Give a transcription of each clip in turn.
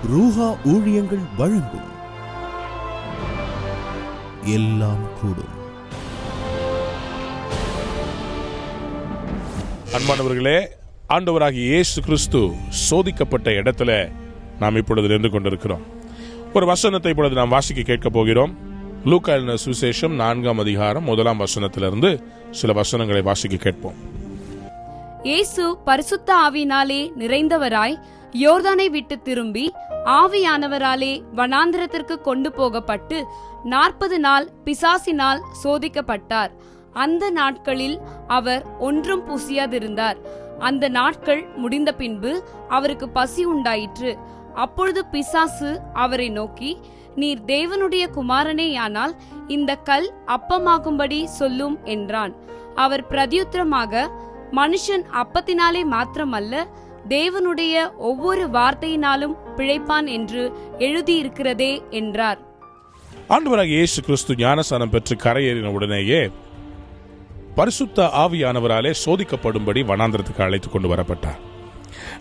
Ruah ஊழியங்கள் வழங்கும் எல்லாம் கூடும். அன்பானவர்களே, ஆண்டவராகிய இயேசு கிறிஸ்து சோதிக்கப்பட்ட இடத்துல நாம் இப்பொழுது நின்று கொண்டிருக்கிறோம். ஒரு வசனத்தை இப்பொழுது நாம் வாசிக்க கேட்க போகிறோம். லூக்கா எழுதின சுவிசேஷம் 4ஆம் அதிகாரம் 1ஆம் வசனத்திலிருந்து சில வசனங்களை வாசிக்க கேட்போம். இயேசு பரிசுத்த ஆவியினாலே நிறைந்தவராய் யோர்தானை விட்டு திரும்பி ஆவியானவராலே வனாந்திரத்திற்கு கொண்டு போகப்பட்டு 40 நாள் பிசாசினால் சோதிக்கப்பட்டார். அந்த நாட்களில் அவர் ஒன்றும் புசியாதிருந்தார். அந்த நாட்கள் முடிந்த பின்பு அவருக்கு பசி உண்டாயிற்று. அப்பொழுது பிசாசு அவரை நோக்கி, நீர் தேவனுடைய குமாரனேயானால் இந்த கல் அப்பமாகும்படி சொல்லும் என்றான். அவர் பிரதியுத்தரமாக, மனுஷன் அப்பத்தினாலே மாத்திரமல்ல, தேவனுடைய ஒவ்வொரு வார்த்தையினாலும் பிழைப்பான் என்று எழுதியிருக்கிறதே என்றார். ஆண்டவராகிய இயேசு கிறிஸ்து ஞானஸ்நானம் பெற்று கரையேறின உடனேயே பரிசுத்த ஆவியானவராலே சோதிக்கப்படும்படி வனாந்திரத்துக்கு அழைத்து கொண்டு வரப்பட்டார்.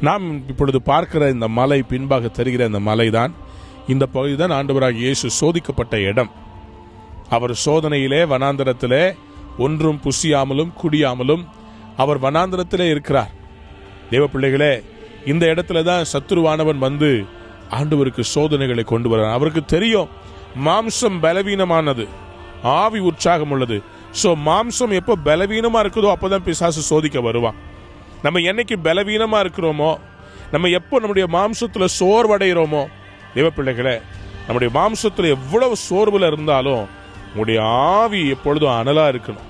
நாம் இப்பொழுது பார்க்கிற இந்த மலை, பின்பாக தெரிகிற இந்த மலைதான், இந்த பகுதிதான் ஆண்டவராகிய இயேசு சோதிக்கப்பட்ட இடம். அவர் சோதனையிலே வனாந்திரத்திலே ஒன்றும் புசியாமலும் குடியாமலும் அவர் வனாந்திரத்திலே இருக்கிறார். தேவ பிள்ளைகளே, இந்த இடத்துல தான் சத்துருவானவன் வந்து ஆண்டவருக்கு சோதனைகளை கொண்டு வர்றான். அவருக்கு தெரியும் மாம்சம் பலவீனமானது, ஆவி உற்சாகம் உள்ளது. சோ மாம்சம் எப்போ பலவீனமா இருக்குதோ அப்பதான் பிசாசு சோதிக்க வருவான். நம்ம என்னைக்கு பலவீனமா இருக்கிறோமோ, நம்ம எப்போ நம்முடைய மாம்சத்துல சோர்வடைகிறோமோ, தேவ பிள்ளைகளே, நம்முடைய மாம்சத்துல எவ்வளவு சோர்வுல இருந்தாலும் உங்களுடைய ஆவி எப்பொழுதும் அனலா இருக்கணும்.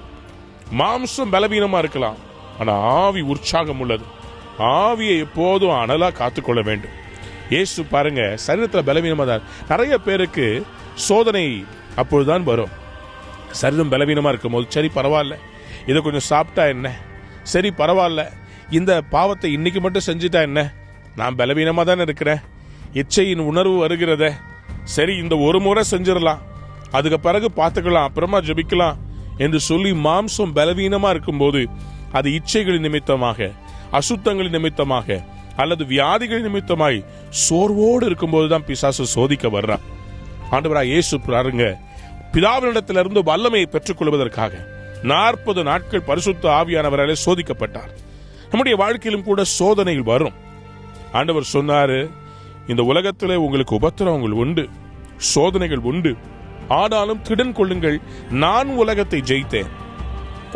மாம்சம் பலவீனமா இருக்கலாம், ஆனா ஆவி உற்சாகம் உள்ளது. ஆவியை எப்போதும் அனலா காத்துக்கொள்ள வேண்டும். இயேசு பாருங்க, சரீரத்துல பலவீனமா தான். நிறைய பேருக்கு சோதனை அப்பொழுதுதான் வரும். சரீரம் பலவீனமா இருக்கும் போது, சரி பரவாயில்ல, இதை கொஞ்சம் சாப்பிட்டா என்ன, சரி பரவாயில்ல, இந்த பாவத்தை இன்னைக்கு மட்டும் செஞ்சுட்டா என்ன, நான் பலவீனமா தானே இருக்கிறேன், இச்சையின் உணர்வு வருகிறத, சரி இந்த ஒரு முறை செஞ்சிடலாம், அதுக்கு பிறகு பார்த்துக்கலாம், அப்புறமா ஜெபிக்கலாம் என்று சொல்லி மாம்சம் பலவீனமா இருக்கும்போது அது இச்சைகளின் நிமித்தமாக, அசுத்தங்களின் நிமித்தமாக அல்லது வியாதிகளின் நிமித்தமாய் சோர்வோடு இருக்கும்போது தான் பிசாசு சோதிக்க வர்றான். ஆண்டவராகிய இயேசு பாருங்க, பிதாவினிடத்திலிருந்து வல்லமையை பெற்றுக் கொள்வதற்காக 40 நாட்கள் பரிசுத்த ஆவியானவராலே சோதிக்கப்பட்டார். நம்முடைய வாழ்க்கையிலும் கூட சோதனைகள் வரும். ஆண்டவர் சொன்னாரு, இந்த உலகத்திலே உங்களுக்கு உபத்திரவங்கள் உண்டு, சோதனைகள் உண்டு, ஆனாலும் திடன் கொள்ளுங்கள், நான் உலகத்தை ஜெயித்தேன்.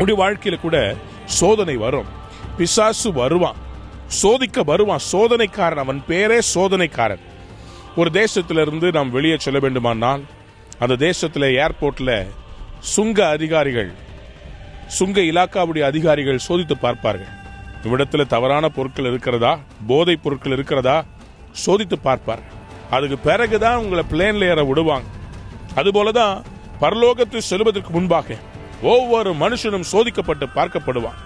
உடைய வாழ்க்கையில கூட சோதனை வரும், பிசாசு வருவான், சோதிக்க வருவான். சோதனைக்காரன், அவன் பேரே சோதனைக்காரன். ஒரு தேசத்திலிருந்து நாம் வெளியே செல்ல வேண்டுமானால் அந்த தேசத்தில் ஏர்போர்ட்ல சுங்க அதிகாரிகள், சுங்க இலாக்காவுடைய அதிகாரிகள் சோதித்து பார்ப்பார்கள். இவ்விடத்தில் தவறான பொருட்கள் இருக்கிறதா, போதை பொருட்கள் இருக்கிறதா சோதித்து பார்ப்பார்கள். அதுக்கு பிறகுதான் உங்களை பிளேன்ல ஏற விடுவாங்க. அதுபோலதான் பரலோகத்தில் செல்வதற்கு முன்பாக ஒவ்வொரு மனுஷனும் சோதிக்கப்பட்டு பார்க்கப்படுவான்.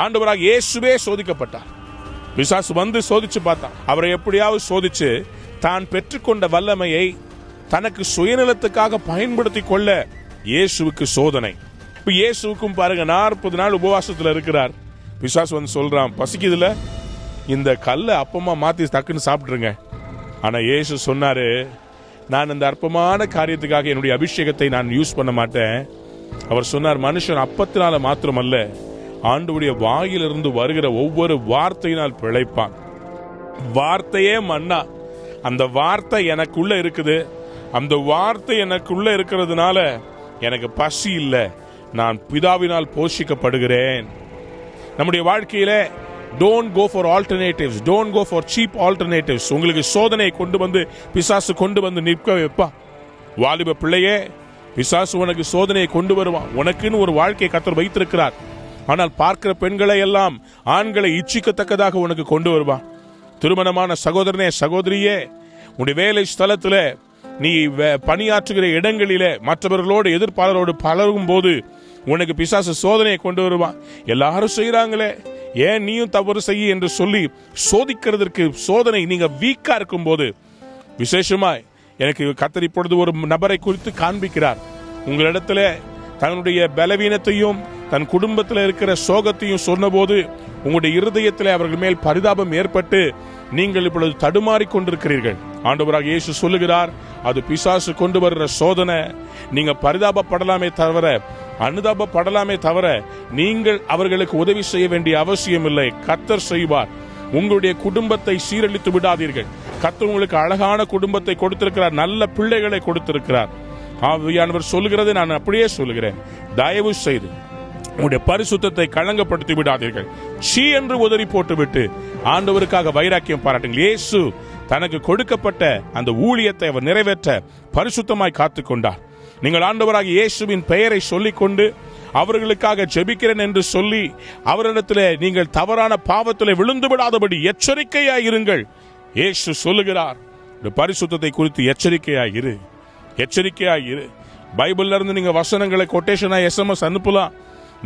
ஆண்டவராக இயேசுவே சோதிக்கப்பட்டார். பிசாசு வந்து சோதிச்சு பார்த்தான். அவரை எப்படியாவது சோதிச்சு தான் பெற்றுக்கொண்ட வல்லமையை தனக்கு சுயநலத்துக்காக பயன்படுத்தி கொள்ள இயேசுவுக்கு சோதனை. இப்ப இயேசுவுக்கும் பாருங்க, 40 நாள் உபவாசத்துல இருக்கிறார். பிசாசு வந்து சொல்றான், பசிக்குதுல, இந்த கல்லை அப்பமா மாத்தி டக்குன்னு சாப்பிட்டுருங்க. ஆனா இயேசு சொன்னாரு, நான் இந்த அற்பமான காரியத்துக்காக என்னுடைய அபிஷேகத்தை நான் யூஸ் பண்ண மாட்டேன். அவர் சொன்னார், மனுஷன் அப்பத்தினால மாத்திரமல்ல, ஆண்டவருடைய வாயிலிருந்து வருகிற ஒவ்வொரு வார்த்தையினால் பிழைப்பான். வார்த்தையே மன்னா, அந்த வார்த்தை எனக்குள்ள இருக்குது, அந்த வார்த்தை எனக்குள்ள இருக்கிறதுனால எனக்கு பசி இல்லை, நான் பிதாவினால் போஷிக்கப்படுகிறேன். நம்முடைய வாழ்க்கையில don't go for alternatives, don't go for cheap alternatives. உங்களுக்கு சோதனையை கொண்டு வந்து பிசாசு கொண்டு வந்து நிற்க வைப்பா. வாலிப பிள்ளையே, பிசாசு உனக்கு சோதனையை கொண்டு வருவான். உனக்குன்னு ஒரு வாழ்க்கையை கர்த்தர் வைத்திருக்கிறார். ஆனால் பார்க்கிற பெண்களை எல்லாம், ஆண்களை இச்சிக்கத்தக்கதாக உனக்கு கொண்டு வருவான். திருமணமான சகோதரனே, சகோதரியே, உன்னுடைய வேலை ஸ்தலத்தில், நீ பணியாற்றுகிற இடங்களிலே மற்றவர்களோடு எதிர்ப்பாளரோடு பழகும் போது உனக்கு பிசாசு சோதனையை கொண்டு வருவான். எல்லாரும் செய்யறாங்களே, ஏன் நீயும் தவறு செய்ய என்று சொல்லி சோதிக்கிறதற்கு சோதனை. நீங்க வீக்கா இருக்கும் போது, விசேஷமாய் எனக்கு கர்த்தர் இப்பொழுது ஒரு நபரை குறித்து காண்பிக்கிறார். உங்களிடத்துல தன்னுடைய பலவீனத்தையும் தன் குடும்பத்தில் இருக்கிற சோகத்தையும் சொன்னபோது உங்களுடைய இருதயத்தில் அவர்கள் மேல் பரிதாபம் ஏற்பட்டு நீங்கள் இப்பொழுது தடுமாறி கொண்டிருக்கிறீர்கள். ஆண்டவராக இயேசு சொல்லுகிறார், அது பிசாசு கொண்டு வருகிற சோதனை. நீங்க பரிதாபப்படலாமே தவிர, அனுதாபப்படலாமே தவிர, நீங்கள் அவர்களுக்கு உதவி செய்ய வேண்டிய அவசியம் இல்லை. கர்த்தர் செய்வார். உங்களுடைய குடும்பத்தை சீரழித்து விடாதீர்கள். கர்த்தர் உங்களுக்கு அழகான குடும்பத்தை கொடுத்திருக்கிறார், நல்ல பிள்ளைகளை கொடுத்திருக்கிறார். ஆவியானவர் சொல்லுகிறதை நான் அப்படியே சொல்லுகிறேன். தயவு செய்து உங்களுடைய பரிசுத்தத்தை களங்கப்படுத்தி விடாதீர்கள். சீ என்று உதறி போட்டுவிட்டு ஆண்டவருக்காக வைராக்கியம் பாராட்டுங்கள். இயேசு தனக்கு கொடுக்கப்பட்ட அந்த ஊழியத்தை அவர் நிறைவேற்ற பரிசுத்தமாய் காத்துக்கொண்டார். நீங்கள் ஆண்டவராக இயேசுவின் பெயரை சொல்லிக்கொண்டு அவர்களுக்காக ஜெபிக்கிறேன் என்று சொல்லி அவரிடத்திலே நீங்கள் தவறான பாவத்திலே விழுந்து விடாதபடி எச்சரிக்கையாயிருங்கள். இயேசு சொல்லுகிறார், பரிசுத்தத்தை குறித்து எச்சரிக்கையாயிரு, எச்சரிக்கையாயிரு. பைபிள்ல இருந்து நீங்க வசனங்களை கொட்டேஷனா SMS அனுப்பலாம்.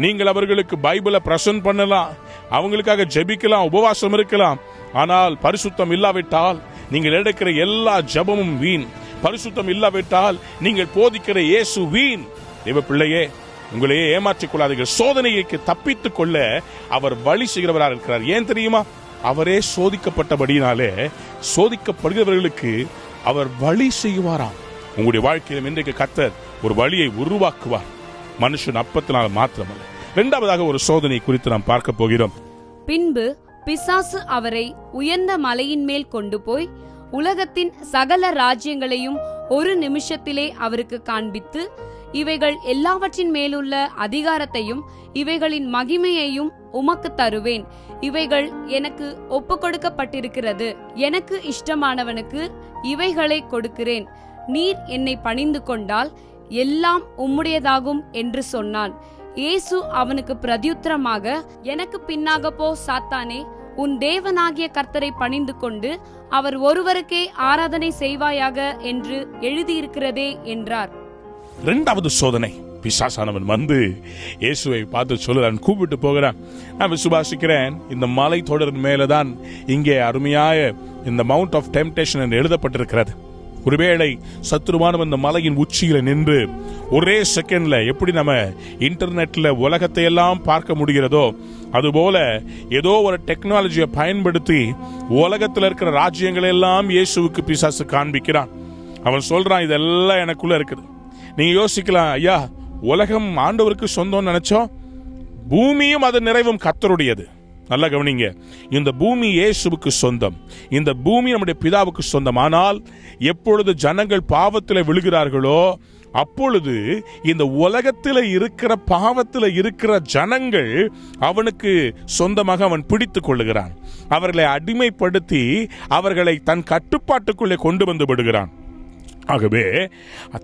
நீங்கள் அவர்களுக்கு பைபிளை பிரசன்ட் பண்ணலாம், அவங்களுக்காக ஜெபிக்கலாம், உபவாசம் இருக்கலாம். ஆனால் பரிசுத்தம் இல்லாவிட்டால் நீங்கள் எடுக்கிற எல்லா ஜெபமும் வீண். பரிசுத்தம் இல்லாவிட்டால் நீங்கள் போதிக்கிற இயேசு வீண். தேவ பிள்ளையே, உங்களையே ஏமாற்றிக் கொள்ளாதீர்கள். சோதனைக்கு தப்பித்துக் கொள்ள அவர் வழி செய்கிறவராக இருக்கிறார். ஏன் தெரியுமா? அவரே சோதிக்கப்பட்டபடியினாலே சோதிக்கப்படுகிறவர்களுக்கு அவர் வழி செய்வாராம். உங்களுடைய வாழ்க்கையிலும் இன்றைக்கு கர்த்தர் ஒரு வழியை உருவாக்குவார். மனுஷன் அப்பத்தினால் மாத்திரமல்ல. இரண்டாவதாக ஒரு சோதனை குறித்து நாம் பார்க்க போகிறோம். பின்பு பிசாசு அவரை உயர்ந்த மலையின் மேல் கொண்டு போய் உலகத்தின் சகல ராஜ்யங்களையும் ஒரு நிமிஷத்திலே அவருக்கு காண்பித்து, இவைகள் எல்லாவற்றின் மேலுள்ள அதிகாரத்தையும் இவைகளின் மகிமையையும் உமக்கு தருவேன். இவைகள் எனக்கு ஒப்பு கொடுக்கப்பட்டிருக்கிறது. எனக்கு இஷ்டமானவனுக்கு இவைகளை கொடுக்கிறேன். நீர் என்னை பணிந்து கொண்டால் எல்லாம் உம்முடையதாகும் என்று சொன்னான். இயேசு அவனுக்கு பிரதியுத்தரமாக, எனக்கு பின்னாக போ சாத்தானே, உன் தேவனாகிய கர்த்தரை பணிந்து கொண்டு அவர் ஒருவருக்கே ஆராதனை செய்வாயாக என்று எழுதியிருக்கிறதே என்றார். இரண்டாவது சோதனை. பிசாசானவன் வந்து இயேசுவை பார்த்து சொல்லுறான், கூப்பிட்டு போகிறான். நான் விசுவாசிக்கிறேன், இந்த மலை தொடரின் மேலதான் இங்கே அருமையாய இந்த மவுண்ட் ஆஃப் டெம்டேஷன் என்று எழுதப்பட்டிருக்கிறது. ஒருவேளை சத்துருவானவன் இந்த மலையின் உச்சியில நின்று ஒரே செகண்ட்ல எப்படி நம்ம இன்டர்நெட்ல உலகத்தை எல்லாம் பார்க்க முடிகிறதோ அதுபோல ஏதோ ஒரு டெக்னாலஜியை பயன்படுத்தி உலகத்தில் இருக்கிற ராஜ்யங்களை எல்லாம் இயேசுவுக்கு பிசாசு காண்பிக்கிறான். அவன் சொல்றான், இதெல்லாம் எனக்குள்ள இருக்குது. நீங்க யோசிக்கலாம், ஐயா, உலகம் ஆண்டவருக்கு சொந்தம் நினைச்சோம், பூமியும் அது நிறைவும் கர்த்தருடையது. நல்லா கவனிங்க, இந்த பூமி இயேசுவுக்கு சொந்தம், இந்த பூமி நம்முடைய பிதாவுக்கு சொந்தம். ஆனால் எப்பொழுது ஜனங்கள் பாவத்தில் விழுகிறார்களோ அப்பொழுது இந்த உலகத்தில் இருக்கிற பாவத்தில் இருக்கிற ஜனங்கள் அவனுக்கு சொந்தமாக அவன் பிடித்துக் கொள்ளுகிறான். அவர்களை அடிமைப்படுத்தி அவர்களை தன் கட்டுப்பாட்டுக்குள்ளே கொண்டு வந்து விடுகிறான். ஆகவே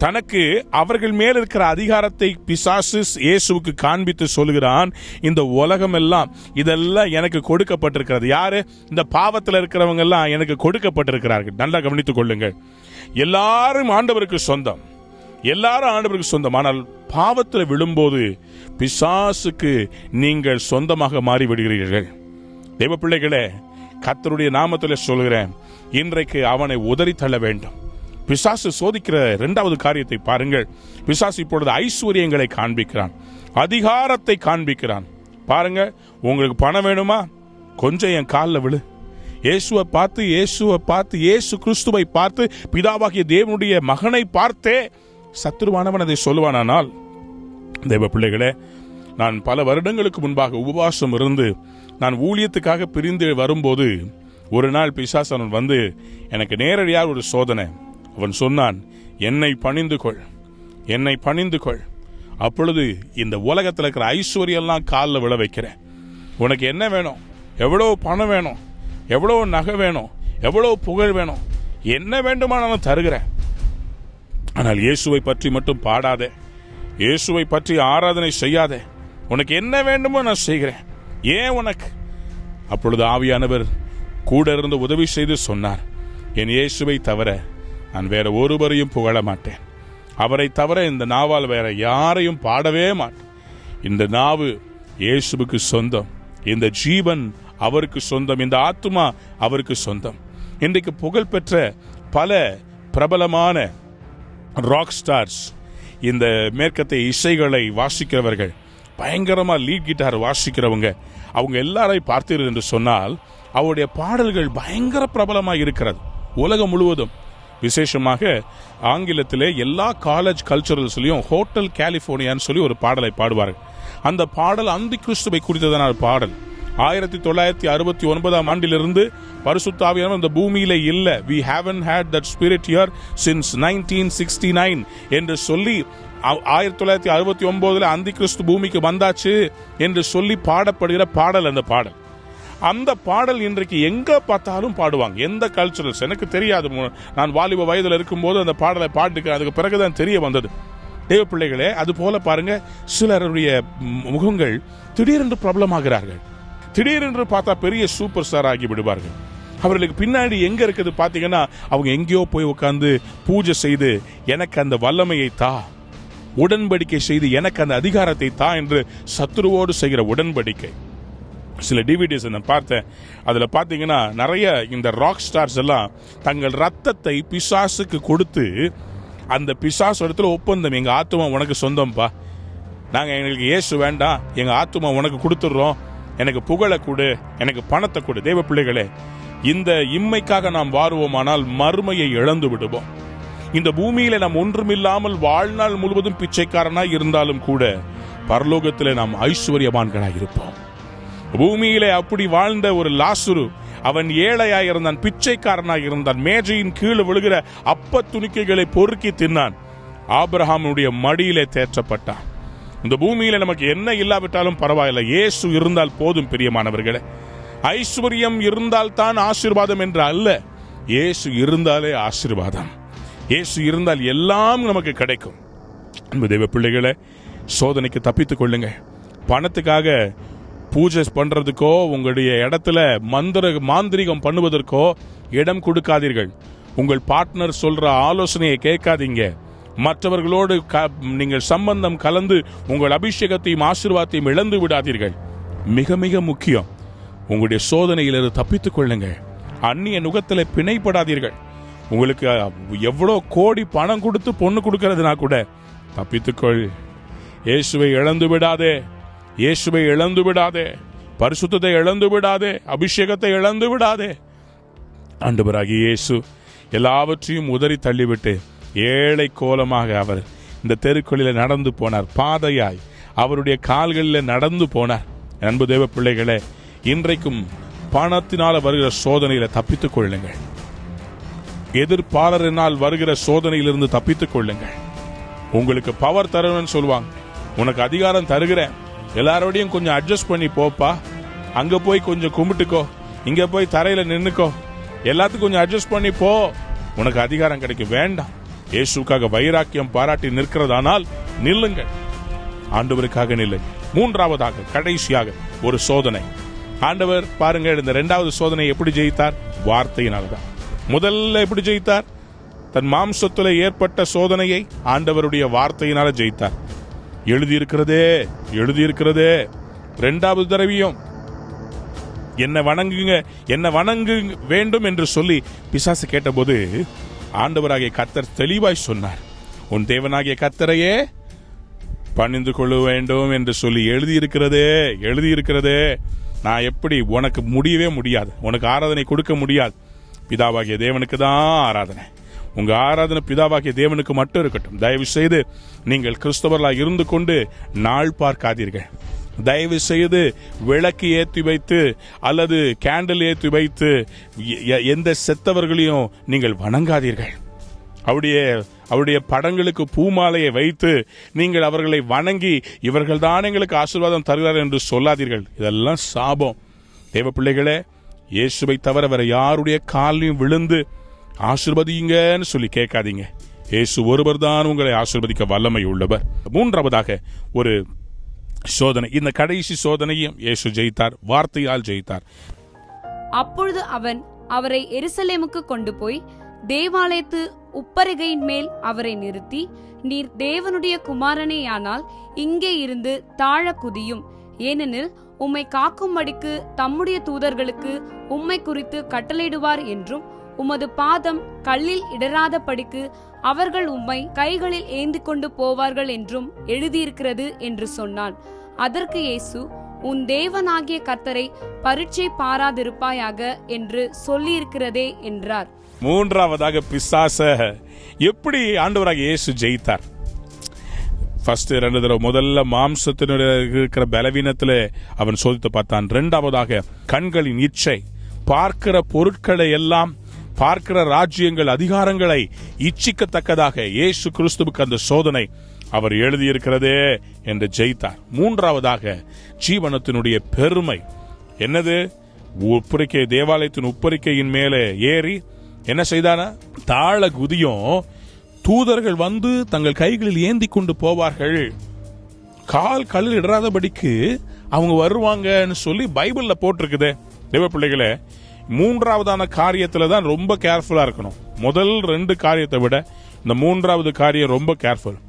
தனக்கு அவர்கள் மேல் இருக்கிற அதிகாரத்தை பிசாசு இயேசுவுக்கு காண்பித்து சொல்கிறான், இந்த உலகம் எல்லாம் இதெல்லாம் எனக்கு கொடுக்கப்பட்டிருக்கிறது. யாரு? இந்த பாவத்தில் இருக்கிறவங்க எல்லாம் எனக்கு கொடுக்கப்பட்டிருக்கிறார்கள். நல்லா கவனித்துக் கொள்ளுங்கள். எல்லாரும் ஆண்டவருக்கு சொந்தம், எல்லாரும் ஆண்டவருக்கு சொந்தம். ஆனால் பாவத்தில் விழும்போது பிசாசுக்கு நீங்கள் சொந்தமாக மாறிவிடுகிறீர்கள். தேவ பிள்ளைகளே, கர்த்தருடைய நாமத்தில் சொல்கிறேன், இன்றைக்கு அவனை உதறி தள்ள வேண்டும். பிசாசு சோதிக்கிற இரண்டாவது காரியத்தை பாருங்கள். பிசாசு இப்பொழுது ஐஸ்வர்யங்களை காண்பிக்கிறான், அதிகாரத்தை காண்பிக்கிறான். பாருங்க, உங்களுக்கு பணம் வேணுமா? கொஞ்சம் என் காலில் விழு. இயேசுவை பார்த்து, இயேசுவை பார்த்து, இயேசு கிறிஸ்துவை பார்த்து, பிதாவாகிய தேவனுடைய மகனை பார்த்தே சத்துருவானவன் அதை சொல்லுவானால், தேவ பிள்ளைகளே, நான் பல வருடங்களுக்கு முன்பாக உபவாசம் இருந்து நான் ஊழியத்துக்காக பிரிந்து வரும்போது ஒரு நாள் பிசாசன் வந்து எனக்கு நேரடியாக ஒரு சோதனை. அவன் சொன்னான், என்னை பணிந்து கொள், என்னை பணிந்து கொள், அப்பொழுது இந்த உலகத்தில் இருக்கிற ஐஸ்வர்யெல்லாம் காலில் விழ வைக்கிறேன். உனக்கு என்ன வேணும்? எவ்வளோ பணம் வேணும்? எவ்வளோ நகை வேணும்? எவ்வளோ புகழ் வேணும்? என்ன வேண்டுமானாலும் தருகிறேன். ஆனால் இயேசுவை பற்றி மட்டும் பாடாதே, இயேசுவை பற்றி ஆராதனை செய்யாதே. உனக்கு என்ன வேண்டுமோ நான் செய்கிறேன். ஏன் உனக்கு? அப்பொழுது ஆவியானவர் கூட இருந்து உதவி செய்து சொன்னார், என் இயேசுவை தவிர நான் வேற ஒருவரையும் புகழ மாட்டேன். அவரை தவிர இந்த நாவால் வேற யாரையும் பாடவே மாட்டேன். இந்த நாவு இயேசுவுக்கு சொந்தம், இந்த ஜீவன் அவருக்கு சொந்தம், இந்த ஆத்துமா அவருக்கு சொந்தம். இன்றைக்கு புகழ்பெற்ற பல பிரபலமான ராக் ஸ்டார்ஸ், இந்த மேற்கத்திய இசைகளை வாசிக்கிறவர்கள், பயங்கரமா லீட் கிட்டார் வாசிக்கிறவங்க, அவங்க எல்லாரையும் பார்த்தீர்கள் என்று சொன்னால் அவருடைய பாடல்கள் பயங்கர பிரபலமாக இருக்கிறது உலகம் முழுவதும். விசேஷமாக ஆங்கிலத்திலே எல்லா காலேஜ் கல்ச்சரல்ஸ்லயும் ஹோட்டல் கலிபோர்னியான்னு சொல்லி ஒரு பாடலை பாடுவார்கள். அந்த பாடல் அந்தி கிறிஸ்துவை குறித்ததான பாடல். 1969 ஆண்டிலிருந்து பரிசுத்த ஆவியானவர் இந்த பூமியில இல்ல, we haven't had that spirit here since 1969 என்று சொல்லி 1969 அந்தி கிறிஸ்து பூமிக்கு வந்தாச்சு என்று சொல்லி பாடப்படுகிற பாடல். அந்த பாடல் இன்றைக்கு எங்க பார்த்தாலும் பாடுவாங்க. எந்த கல்ச்சரல்ஸ் எனக்கு தெரியாது. நான் வாலிப வயதில் இருக்கும்போது அந்த பாடலை பாட்டுக்கிறேன். அதுக்கு பிறகுதான் தெரிய வந்தது. தேவ பிள்ளைகளே, அது போல பாருங்க, சிலருடைய முகங்கள் திடீரென்று ப்ராப்ளம் ஆகிறார்கள். திடீரென்று பார்த்தா பெரிய சூப்பர் ஸ்டார் ஆகி விடுவார்கள். அவர்களுக்கு பின்னாடி எங்க இருக்குது பாத்தீங்கன்னா, அவங்க எங்கேயோ போய் உட்கார்ந்து பூஜை செய்து எனக்கு அந்த வல்லமையை தா, உடன்படிக்கை செய்து எனக்கு அந்த அதிகாரத்தை தா என்று சத்துருவோடு செய்கிற உடன்படிக்கை. சில டிவிடிஸ் நான் பார்த்தேன். அதுல பாத்தீங்கன்னா நிறைய இந்த ராக் ஸ்டார்ஸ் எல்லாம் தங்கள் ரத்தத்தை பிசாசுக்கு கொடுத்து, அந்த பிசாசு இடத்துல ஒப்பந்தம், எங்க ஆத்துமா உனக்கு சொந்தம்பா, நாங்க எங்களுக்கு இயேசு வேண்டாம், எங்க ஆத்துமா உனக்கு கொடுத்துடுறோம், எனக்கு புகழை கொடு, எனக்கு பணத்தை கொடு. தேவ பிள்ளைகளே, இந்த இம்மைக்காக நாம் வாருவோமானால் மறுமையை இழந்து விடுவோம். இந்த பூமியில நாம் ஒன்றுமில்லாமல் வாழ்நாள் முழுவதும் பிச்சைக்காரனாய் இருந்தாலும் கூட பரலோகத்திலே நாம் ஐஸ்வர்யவான்களாய் இருப்போம். பூமியிலே அப்படி வாழ்ந்த ஒரு லாசரு, அவன் ஏழையாய் இருந்தான், பிச்சைக்காரனாய் இருந்தான், மேஜையின் கீழே விழுகிற அப்ப துணிக்கைகளை பொறுக்கி தின்னான். ஆபிரகாமுடைய மடியிலே தேற்றப்பட்டான். இந்த பூமியில நமக்கு என்ன இல்லாவிட்டாலும் பரவாயில்லை, இயேசு இருந்தால் போதும். பிரியமானவர்களே, ஐஸ்வர்யம் இருந்தால் தான் ஆசீர்வாதம் என்று அல்ல, இயேசு இருந்தாலே ஆசீர்வாதம். இயேசு இருந்தால் எல்லாம் நமக்கு கிடைக்கும். அன்பு தேவ பிள்ளைகளே, சோதனைக்கு தப்பித்துக் கொள்ளுங்க. பணத்துக்காக பூஜை பண்றதுக்கோ உங்களுடைய இடத்துல மாந்திரிகம் பண்ணுவதற்கோ இடம் கொடுக்காதீர்கள். உங்கள் பார்ட்னர் சொல்ற ஆலோசனையை கேட்காதீங்க. மற்றவர்களோடு நீங்கள் சம்பந்தம் கலந்து உங்கள் அபிஷேகத்தையும் ஆசீர்வாதத்தையும் இழந்து விடாதீர்கள். மிக மிக முக்கியம், உங்களுடைய சோதனையிலிருந்து தப்பித்துக் கொள்ளுங்க. அந்நிய நுகத்தில் பிணைப்படாதீர்கள். உங்களுக்கு எவ்வளோ கோடி பணம் கொடுத்து பொண்ணு கொடுக்கறதுனா கூட தப்பித்துக்கொள். இயேசுவை இழந்து விடாதே, இயேசுவை இழந்து விடாதே, பரிசுத்தத்தை இழந்து விடாதே, அபிஷேகத்தை இழந்து விடாதே. ஆண்டவராகிய இயேசு எல்லாவற்றையும் உதறி தள்ளிவிட்டு ஏழை கோலமாக அவர் இந்த தெருக்களில் நடந்து போனார். பாதையாய் அவருடைய கால்களில் நடந்து போனார். அன்பு தேவ பிள்ளைகளே, இன்றைக்கும் பணத்தினால் வருகிற சோதனையில தப்பித்துக் கொள்ளுங்கள். எதிர்ப்பாளரினால் வருகிற சோதனையிலிருந்து தப்பித்துக் கொள்ளுங்கள். உங்களுக்கு பவர் தருவேன்னு சொல்லுவாங்க, உனக்கு அதிகாரம் தருகிறேன், எல்லாரோடையும் கொஞ்சம் அட்ஜஸ்ட் பண்ணி போப்பா, அங்க போய் கொஞ்சம் கும்பிட்டுக்கோ, இங்க போய் தரையில நின்னுக்கோ, எல்லாத்துக்கும் கொஞ்சம் அட்ஜஸ்ட் பண்ணி போ, உனக்கு அதிகாரம் கிடைக்கும். வேண்டாம். இயேசுக்காக வைராக்கியம் பாராட்டி நிற்கிறதானால் நில்லுங்கள், ஆண்டவருக்காக நில்லுங்கள். மூன்றாவதாக கடைசியாக ஒரு சோதனை. ஆண்டவர் பாருங்க, இந்த இரண்டாவது சோதனை எப்படி ஜெயித்தார்? வார்த்தையினால்தான். முதல்ல எப்படி ஜெயித்தார்? தன் மாம்சத்துல ஏற்பட்ட சோதனையை ஆண்டவருடைய வார்த்தையினால ஜெயித்தார். எழுதியிருக்கிறதே, எழுதியிருக்கிறதே. இரண்டாவது தடவையும் என்ன வணங்குங்க, என்ன வணங்கு வேண்டும் என்று சொல்லி பிசாசு கேட்டபோது ஆண்டவராகிய கர்த்தர் தெளிவாய் சொன்னார், உன் தேவனாகிய கர்த்தரையே பணிந்து கொள்ள வேண்டும் என்று சொல்லி எழுதியிருக்கிறதே, எழுதியிருக்கிறதே. நான் எப்படி, உனக்கு முடியவே முடியாது, உனக்கு ஆராதனை கொடுக்க முடியாது. பிதாவாகிய தேவனுக்கு தான் ஆராதனை. உங்க ஆராதனை பிதாவாகிய தேவனுக்கு மட்டும் இருக்கட்டும். தயவு செய்து நீங்கள் கிறிஸ்தவர்களாக இருந்து கொண்டு நாள் பார்க்காதீர்கள். தயவு செய்து விளக்கு ஏற்றி வைத்து அல்லது கேண்டில் ஏற்றி வைத்து எந்த செத்தவர்களையும் நீங்கள் வணங்காதீர்கள். அவருடைய படங்களுக்கு பூமாலையை வைத்து நீங்கள் அவர்களை வணங்கி இவர்கள் தான் எங்களுக்கு ஆசீர்வாதம் தருகிறார் என்று சொல்லாதீர்கள். இதெல்லாம் சாபம். தேவ பிள்ளைகளே, இயேசுவை தவிர வேற யாருடைய காலையும் விழுந்து ஆசீர்வதிங்கன்னு சொல்லி கேட்காதீங்க. இயேசு ஒருவர் தான் உங்களை ஆசீர்வதிக்க வல்லமை உள்ளவர். மூன்றாவதாக ஒரு சோதனை. இந்த கடைசி சோதனையும் இயேசு ஜெயித்தார், வார்த்தையால் ஜெயித்தார். அப்பொழுது அவன் அவரை எருசலேமுக்கு கொண்டு போய் தேவாலயத்து உப்பரிகையின் மேல் அவரை நிறுத்தி, நீர் தேவனுடைய குமாரனேயானால் இங்கே இருந்து தாழ குதியும், ஏனெனில் உம்மை காக்கும்படிக்கு தம்முடைய தூதர்களுக்கு உம்மை குறித்து கட்டளையிடுவார் என்றும், உமது பாதம் கல்லில் இடராதபடிக்கு அவர்கள் உம்மை கைகளில் ஏந்தி கொண்டு போவார்கள் என்றும் எழுதியிருக்கிறது என்று சொன்னான். அதற்கு இயேசு, உன் தேவனாகிய கர்த்தரை பரீட்சை பாராதிருப்பாயாக என்று சொல்லியிருக்கிறதே என்றார். மூன்றாவதாக பிசாச எப்படி ஆண்டவராகிய இயேசு ஜெயித்தார்? ஃபர்ஸ்ட் 2 தடவை முதல்ல மாம்சத்தினுடைய இருக்கிற பலவீனத்துல அவன் சோதித்து பார்த்தான். 2வது கண்களின் இச்சை, பார்க்கிற பொருட்களை எல்லாம், பார்க்கிற ராஜ்யங்கள் அதிகாரங்களை இச்சிக்கத்தக்கதாக இயேசு கிறிஸ்துவுக்கு அந்த சோதனை அவர் எழுதியிருக்கிறதே என்று ஜெயித்தார். 3வது ஜீவனத்தினுடைய பெருமை. என்னது? உப்பரிக்கை, தேவாலயத்தின் உப்பரிக்கையின் மேலே ஏறி என்ன செய்தானா? தாழ குதியும் தூதர்கள் வந்து தங்கள் கைகளில் ஏந்தி கொண்டு போவார்கள், கால் கல்லில் இடராதபடிக்கு அவங்க வருவாங்கன்னு சொல்லி பைபிள்ல போட்டிருக்குது. தேவ பிள்ளைகளே, 3வது காரியத்துல தான் ரொம்ப கேர்ஃபுல்லா இருக்கணும். முதல் 2 காரியத்தை விட இந்த 3வது காரியம் ரொம்ப கேர்ஃபுல்.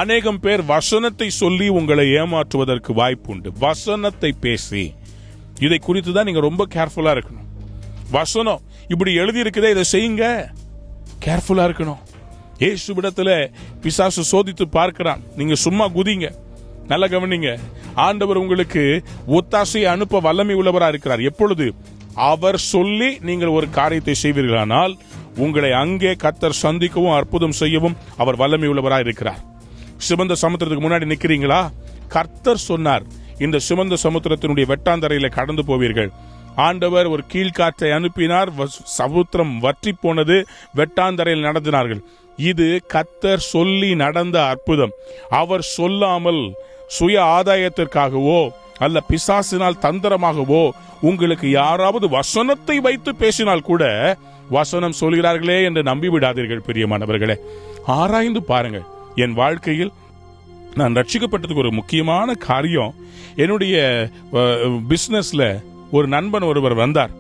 அநேகம் பேர் வசனத்தை சொல்லி உங்களை ஏமாற்றுவதற்கு வாய்ப்பு உண்டு. வசனத்தை பேசி இதை குறித்து தான் நீங்க ரொம்ப கேர்ஃபுல்லா இருக்கணும். வசனம் இப்படி எழுதி இருக்குதே, இதை செய்யுங்க, கேர்ஃபுல்லா இருக்கணும். இயேசுவிடத்துல பிசாசு சோதித்து பார்க்கிறான். நீங்க சும்மா குதிங்க, நல்ல கவனிங்க. ஆண்டவர் உங்களுக்கு ஒத்தாசையை அனுப்ப வல்லமை உள்ளவராக இருக்கிறார். எப்பொழுது அவர் சொல்லி நீங்கள் ஒரு காரியத்தை செய்வீர்களானால் உங்களை அங்கே கர்த்தர் சந்திக்கவும் அற்புதம் செய்யவும் அவர் வல்லமை உள்ளவராக இருக்கிறார். சிவந்த சமுத்திரத்துக்கு முன்னாடி நிக்கிறீங்களா? கர்த்தர் சொன்னார், இந்த சிவந்த சமுத்திரத்தினுடைய வெட்டாந்தரையில கடந்து போவீர்கள். ஆண்டவர் ஒரு கீழ்காற்றை அனுப்பினார், சமுத்திரம் வற்றி போனது, வெட்டாந்தரையில் நடத்தினார்கள். இது கர்த்தர் சொல்லி நடந்த அற்புதம். அவர் சொல்லாமல் சுய ஆதாயத்திற்காகவோ அல்ல பிசாசினால் தந்திரமாகவோ உங்களுக்கு யாராவது வசனத்தை வைத்து பேசினால் கூட வசனம் சொல்கிறார்களே என்று நம்பிவிடாதீர்கள். பிரியமானவர்களே, ஆராய்ந்து பாருங்கள். என் வாழ்க்கையில் நான் ரட்சிக்கப்பட்டதுக்கு ஒரு முக்கியமான காரியம், என்னுடைய பிசினஸ்ல ஒரு நண்பன் ஒருவர் வந்தார்.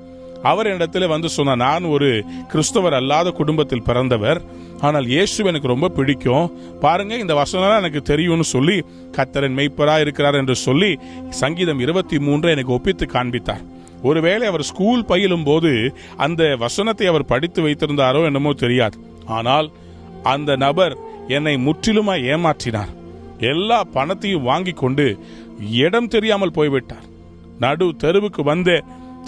அவர் இடத்துல வந்து சொன்னார், நான் ஒரு கிறிஸ்தவர் அல்லாத குடும்பத்தில் பிறந்தவர், ஆனால் இயேசு எனக்கு ரொம்ப பிடிக்கும், பாருங்க இந்த வசனம் எனக்கு தெரியும்னு சொல்லி கர்த்தரின் மெய்ப்பரா இருக்கிறார் என்று சொல்லி சங்கீதம் 23 எனக்கு ஒப்பித்து காண்பித்தார். ஒருவேளை அவர் ஸ்கூல் பயிலும் போது அந்த வசனத்தை அவர் படித்து வைத்திருந்தாரோ என்னமோ தெரியாது. ஆனால் அந்த நபர் என்னை முற்றிலுமாய் ஏமாற்றினார். எல்லா பணத்தையும் வாங்கி கொண்டு இடம் தெரியாமல் போய்விட்டார். நடு தெருவுக்கு வந்து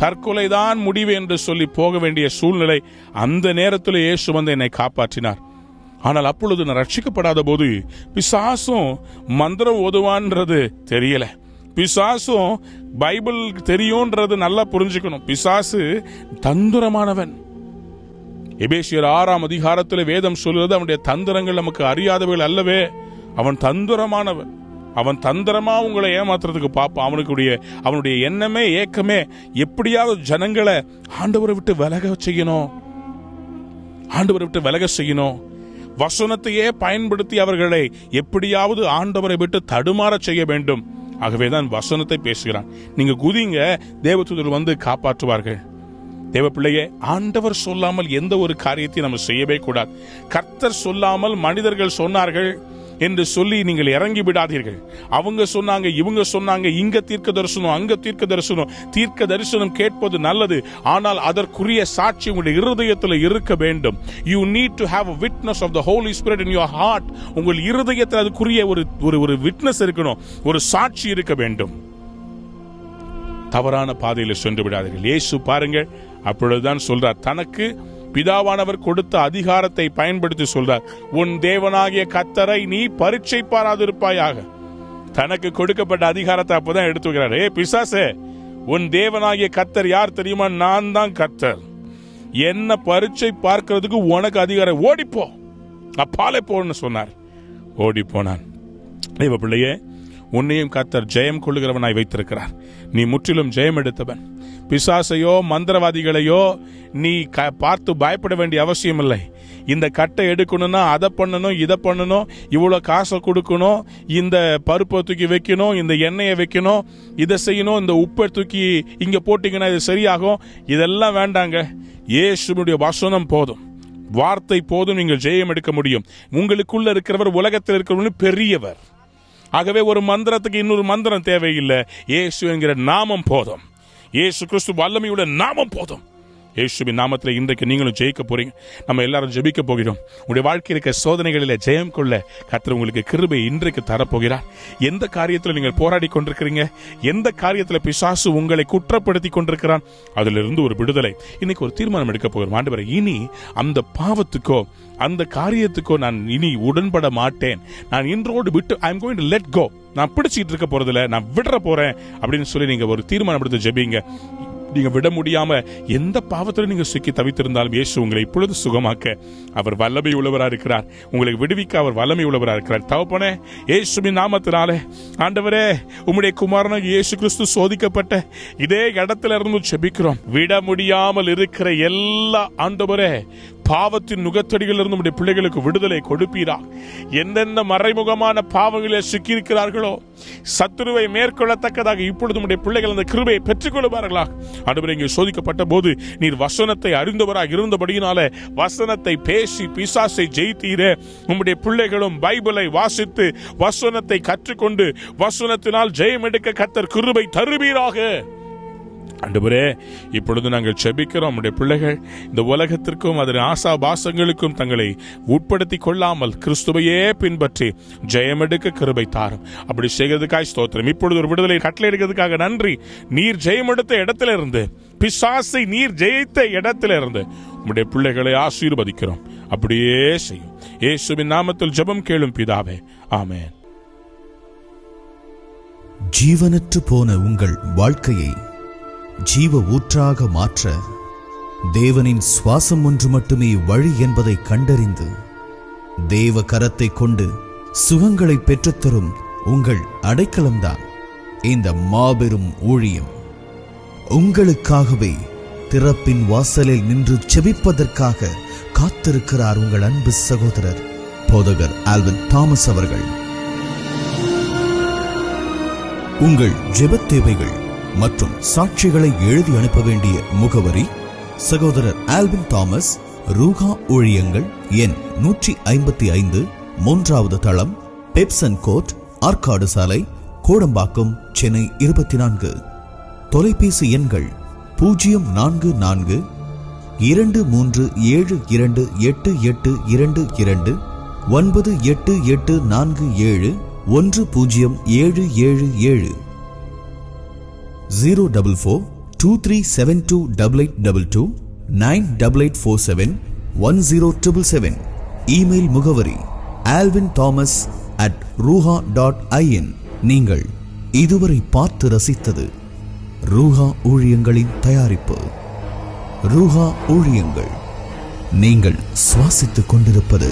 தற்கொலைதான் முடிவு என்று சொல்லி போக வேண்டிய சூழ்நிலை. அந்த நேரத்தில் இயேசு வந்து என்னை காப்பாற்றினார். ஆனால் அப்பொழுது நான் ரட்சிக்கப்படாத போது பிசாசும் மந்திரம் ஓதுவான்றது தெரியல, பிசாசும் பைபிள் தெரியும்ன்றது நல்லா புரிஞ்சுக்கணும். பிசாசு தந்திரமானவன். எபேசியர் 6ஆம் அதிகாரத்தில் வேதம் சொல்கிறது, அவனுடைய தந்திரங்கள் நமக்கு அறியாதவர்கள் அல்லவே, அவன் தந்திரமானவன். அவன் தந்திரமா உங்களை ஏமாத்துறதுக்கு பார்ப்பான். அவனுடைய எண்ணமே ஏக்கமே எப்படியாவது ஜனங்களை ஆண்டவரை விட்டு விலக செய்யணும், ஆண்டவரை விட்டு விலக செய்யணும். வசனத்தையே பயன்படுத்தி அவர்களை எப்படியாவது ஆண்டவரை விட்டு தடுமாற செய்ய வேண்டும். ஆகவேதான் வசனத்தை பேசுகிறான். நீங்க குதிங்க, தேவதூதர்கள் வந்து காப்பாற்றுவார்கள். தேவ பிள்ளையே, ஆண்டவர் சொல்லாமல் எந்த ஒரு காரியத்தையும் நம்ம செய்யவே கூடாது. கர்த்தர் சொல்லாமல் மனிதர்கள் சொன்னார்கள் என்று சொல்லி நீங்கள் இறங்கி விடாதீர்கள். அவங்க சொன்னாங்க, இவங்க சொன்னாங்க, இங்க தீர்க்க தரிசனம், அங்க தீர்க்க தரிசனம். தீர்க்க தரிசனம் கேட்பது நல்லது, ஆனால் அதற்குரிய சாட்சி உங்களுடைய இருதயத்தில் இருக்க வேண்டும். You need to have a witness of the Holy Spirit in your heart. உங்கள் இருதயத்தில் அதுக்குரிய ஒரு விட்னஸ் இருக்கணும், ஒரு சாட்சி இருக்க வேண்டும். தவறான பாதையில் சென்று விடாதீர்கள். இயேசு பாருங்கள், அப்பொழுதுதான் சொல்றார், தனக்கு பிதாவானவர் கொடுத்த அதிகாரத்தை பயன்படுத்தி சொல்றார், உன் தேவனாகிய கர்த்தரை நீ பரீட்சை பாராதிருப்பாயாக. தனக்கு கொடுக்கப்பட்ட அதிகாரத்தை அப்பதான் எடுத்துக்கிறார். ஏ பிசாசே, உன் தேவனாகிய கர்த்தர் யார் தெரியுமா? நான் தான் கர்த்தர். என்ன பரீட்சை பார்க்கிறதுக்கு உனக்கு அதிகாரம், ஓடிப்போ, அப்பாலே போன்னு சொன்னார். ஓடி போனான். தேவ பிள்ளையே, உன்னையும் கர்த்தர் ஜெயம் கொள்ளுகிறவனாய் வைத்திருக்கிறார். நீ முற்றிலும் ஜெயம் எடுத்தவன். பிசாசையோ மந்திரவாதிகளையோ நீ பார்த்து பயப்பட வேண்டிய அவசியம் இல்லை. இந்த கட்டை எடுக்கணும்னா அதை பண்ணணும், இதை பண்ணணும், இவ்வளோ காசை கொடுக்கணும், இந்த பருப்பை தூக்கி வைக்கணும், இந்த எண்ணெயை வைக்கணும், இதை செய்யணும், இந்த உப்பை தூக்கி இங்கே போட்டிங்கன்னா இது சரியாகும். இதெல்லாம் வேண்டாங்க. இயேசுவுடைய வசனம் போதும், வார்த்தை போதும், நீங்கள் ஜெயம் எடுக்க முடியும். உங்களுக்குள்ள இருக்கிறவர் உலகத்தில் இருக்கிறவர்கள் பெரியவர். ஆகவே ஒரு மந்திரத்துக்கு இன்னொரு மந்திரம் தேவையில்லை. இயேசு என்கிற நாமம் போதும். இயேசு கிறிஸ்து வல்லமையுள்ள நாமம் போதும். இயேசுவின் நாமத்தில் இன்றைக்கு நீங்களும் ஜெயிக்க போறீங்க. நம்ம எல்லாரும் ஜெபிக்க போகிறோம். உங்களுடைய வாழ்க்கையில் இருக்க சோதனைகளில் ஜெயம் கொள்ள கர்த்தர் உங்களுக்கு கிருபை இன்றைக்கு தரப்போகிறார். எந்த காரியத்தில் நீங்கள் போராடி கொண்டிருக்கிறீங்க, எந்த காரியத்தில் பிசாசு உங்களை குற்றப்படுத்தி கொண்டிருக்கிறான், அதிலிருந்து ஒரு விடுதலை. இன்னைக்கு ஒரு தீர்மானம் எடுக்க போகிறோம். ஆண்டவரே, இனி அந்த பாவத்துக்கோ அந்த காரியத்துக்கோ நான் இனி உடன்பட மாட்டேன். நான் இன்றோடு விட்டு I am going to let go. நான் பிடிச்சிட்டு இருக்க போறதில்ல, நான் விடுற போறேன் அப்படின்னு சொல்லி நீங்க ஒரு தீர்மானம் எடுத்து ஜெபிங்க. நீங்க விட முடியாம எந்த பாவத்தில் நீங்க சிக்கி தவித்திருந்தாலும் இயேசு உங்களை இப்பொழுது சுகமாக்க அவர் வல்லமை உள்ளவராக இருக்கிறார். உங்களுக்கு விடுவிக்க அவர் வல்லமை உள்ளவராக இருக்கிறார். தகப்பனே, இயேசுவின் நாமத்தினாலே ஆண்டவரே, உம்முடைய குமாரனாகிய இயேசு கிறிஸ்து சோதிக்கப்பட்ட இதே இடத்துல இருந்து ஜெபிக்கிறோம். விட முடியாமல் இருக்கிற எல்லா ஆண்டவரே பாவத்தின் நுகத்தடிகளிலிருந்து நம்முடைய பிள்ளைகளுக்கு விடுதலை கொடுப்பீரா. எந்தெந்த மறைமுகமான பாவங்களில் சிக்கியிருக்கிறார்களோ சத்துருவை மேற்கொள்ளத்தக்கதாக இப்பொழுது நம்முடைய பிள்ளைகள் அந்த கிருபையை பெற்றுக் கொள்வார்களா. ஆண்டவரே, இங்கே சோதிக்கப்பட்ட போது நீர் வசனத்தை அறிந்தவராக இருந்தபடியினால வசனத்தை பேசி பிசாசை ஜெயித்தீரே. உம்முடைய பிள்ளைகளும் பைபிளை வாசித்து வசனத்தை கற்றுக்கொண்டு வசனத்தினால் ஜெயம் எடுக்க கர்த்தர் கிருபை தருவீராக. ஆண்டவரே, இப்பொழுது நாங்கள் செபிக்கிறோம். நம்முடைய பிள்ளைகள் இந்த உலகத்திற்கும் அதன் ஆசா பாசங்களுக்கும் தங்களை உட்படுத்தி கொள்ளாமல் கிறிஸ்துவையே பின்பற்றி ஜெயமெடுக்க கிருபை தாரும். அப்படி செய்கிறதுக்காக ஸ்தோத்திரம். இப்பொழுது ஒரு விடுதலை கட்டளை எடுக்கிறதுக்காக நன்றி. நீர் ஜெயமெடுத்த இடத்துல இருந்து, பிசாசை நீர் ஜெயித்த இடத்துல இருந்து நம்முடைய பிள்ளைகளை ஆசீர்வதிக்கிறோம். அப்படியே செய்யும். இயேசுவின் நாமத்தில் ஜெபம் கேளும் பிதாவே, ஆமென். ஜீவனற்று போன உங்கள் வாழ்க்கையை ஜீவ ஊற்றாக மாற்ற தேவனின் சுவாசம் ஒன்று மட்டுமே வழி என்பதை கண்டறிந்து தேவ கரத்தை கொண்டு சுகங்களை பெற்றுத்தரும் உங்கள் அடைக்கலம்தான் இந்த மாபெரும் ஊழியம். உங்களுக்காகவே திறப்பின் வாசலில் நின்று செபிப்பதற்காக காத்திருக்கிறார் உங்கள் அன்பு சகோதரர் போதகர் ஆல்வின் தாமஸ் அவர்கள். உங்கள் ஜெபத் தேவைகள் மற்றும் சாட்சிகளை எழுதி அனுப்ப வேண்டிய முகவரி: சகோதரர் ஆல்வின் தாமஸ், ரூஹா ஊழியங்கள், எண் 155, 3வது தளம், பெப்சன் கோர்ட், ஆற்காடு சாலை, கோடம்பாக்கம், சென்னை 24. தொலைபேசி எண்கள் 044 23728822 98847 1077 044 23728822 98847 10777. இமெயில் முகவரி alvinthomas@ruha.in. நீங்கள் இதுவரை பார்த்து ரசித்தது ரூஹா ஊழியங்களின் தயாரிப்பு. ரூஹா ஊழியங்கள். நீங்கள் சுவாசித்துக் கொண்டிருப்பது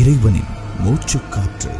இறைவனின் மூச்சுக்காற்று.